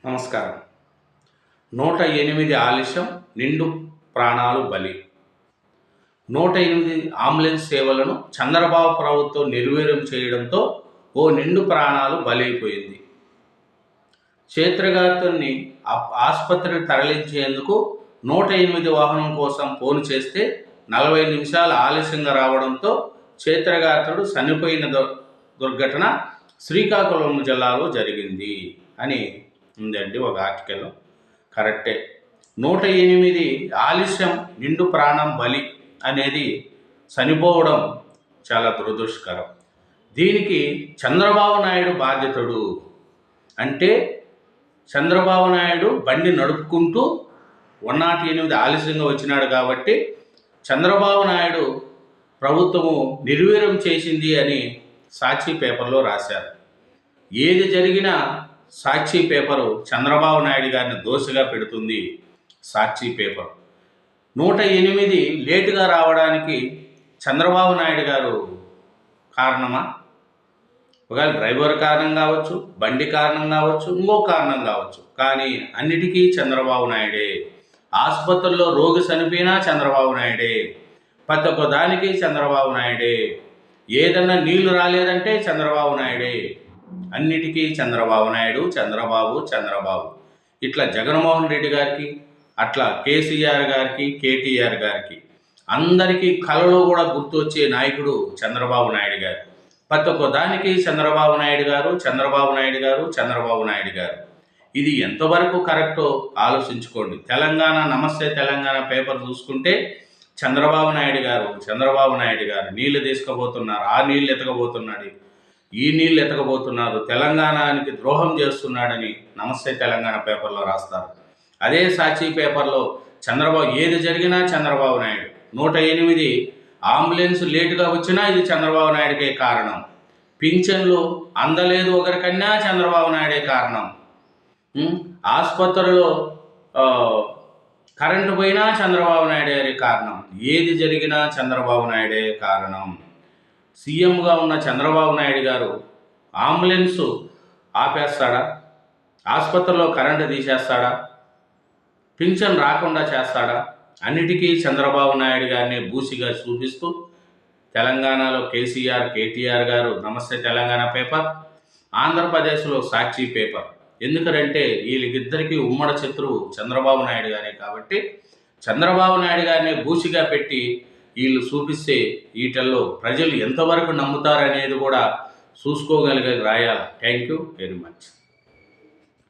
నమస్కారం. 108 ఆలస్యం, నిండు ప్రాణాలు బలి. 108 అంబులెన్స్ సేవలను చంద్రబాబు ప్రభుత్వం నిర్వీర్యం చేయడంతో ఓ నిండు ప్రాణాలు బలైపోయింది. క్షేత్రఘాతుని ఆసుపత్రికి తరలించేందుకు 108 వాహనం కోసం ఫోన్ చేస్తే 40 నిమిషాలు ఆలస్యంగా రావడంతో క్షేత్రఘాతుడు చనిపోయిన దుర్ఘటన శ్రీకాకుళం జిల్లాలో జరిగింది అని ఉందండి ఒక ఆర్టికల్. కరెక్టే. 108 ఆలస్యం, నిండు ప్రాణం బలి అనేది చనిపోవడం చాలా దురదృష్టకరం. దీనికి చంద్రబాబు నాయుడు బాధ్యతుడు. అంటే చంద్రబాబు నాయుడు బండి నడుపుకుంటూ 108 ఆలస్యంగా వచ్చినాడు కాబట్టి చంద్రబాబు నాయుడు ప్రభుత్వము నిర్వీర్యం చేసింది అని సాక్షి పేపర్లో రాశారు. ఏది జరిగినా సాక్షి పేపరు చంద్రబాబు నాయుడు గారిని దోషిగా పెడుతుంది. సాక్షి పేపర్ 108 లేటుగా రావడానికి చంద్రబాబు నాయుడు గారు కారణమా? ఒకవేళ డ్రైవర్ కారణం కావచ్చు, బండి కారణం కావచ్చు, ఇంకో కారణం కావచ్చు, కానీ అన్నిటికీ చంద్రబాబు నాయుడే. ఆసుపత్రుల్లో రోగి చనిపోయినా చంద్రబాబు నాయుడే. ప్రతి ఒక్క దానికి చంద్రబాబు నాయుడే. ఏదన్నా నీళ్లు రాలేదంటే చంద్రబాబు నాయుడే. అన్నిటికీ చంద్రబాబు నాయుడు, చంద్రబాబు. ఇట్లా జగన్మోహన్ రెడ్డి గారికి, అట్లా కేసీఆర్ గారికి, కేటీఆర్ గారికి, అందరికీ కళలో కూడా గుర్తొచ్చే నాయకుడు చంద్రబాబు నాయుడు గారు. ప్రతి ఒక్క దానికి చంద్రబాబు నాయుడు గారు. ఇది ఎంతవరకు కరెక్టో ఆలోచించుకోండి. తెలంగాణ నమస్తే తెలంగాణ పేపర్ చూసుకుంటే చంద్రబాబు నాయుడు గారు నీళ్లు తీసుకుపోతున్నారు, ఆ నీళ్ళు ఎతకబోతున్నాడు, ఈ నీళ్ళు ఎతకబోతున్నారు, తెలంగాణకి ద్రోహం చేస్తున్నాడని నమస్తే తెలంగాణ పేపర్లో రాస్తారు. అదే సాక్షి పేపర్లో ఏది జరిగినా చంద్రబాబు నాయుడు. 108 అంబులెన్స్ లేటుగా వచ్చినా ఇది చంద్రబాబు నాయుడికే కారణం. పింఛన్లు అందలేదు ఒకరికన్నా చంద్రబాబు నాయుడే కారణం. ఆసుపత్రిలో కరెంటు పోయినా చంద్రబాబు నాయుడే కారణం. ఏది జరిగినా చంద్రబాబు నాయుడే కారణం. సీఎంగా ఉన్న చంద్రబాబు నాయుడు గారు అంబులెన్సు ఆపేస్తాడా? ఆసుపత్రిలో కరెంటు తీసేస్తాడా? పింఛన్ రాకుండా చేస్తాడా? అన్నిటికీ చంద్రబాబు నాయుడు గారిని బూసిగా చూపిస్తూ తెలంగాణలో కేసీఆర్, కేటీఆర్ గారు నమస్తే తెలంగాణ పేపర్, ఆంధ్రప్రదేశ్లో సాక్షి పేపర్. ఎందుకంటే వీళ్ళకిద్దరికీ ఉమ్మడి శత్రువు చంద్రబాబు నాయుడు గారే కాబట్టి చంద్రబాబు నాయుడు గారిని బూసిగా పెట్టి వీళ్ళు చూపిస్తే వీటిల్లో ప్రజలు ఎంతవరకు నమ్ముతారనేది కూడా చూసుకోగలిగేది రాయాలి. Thank you very much.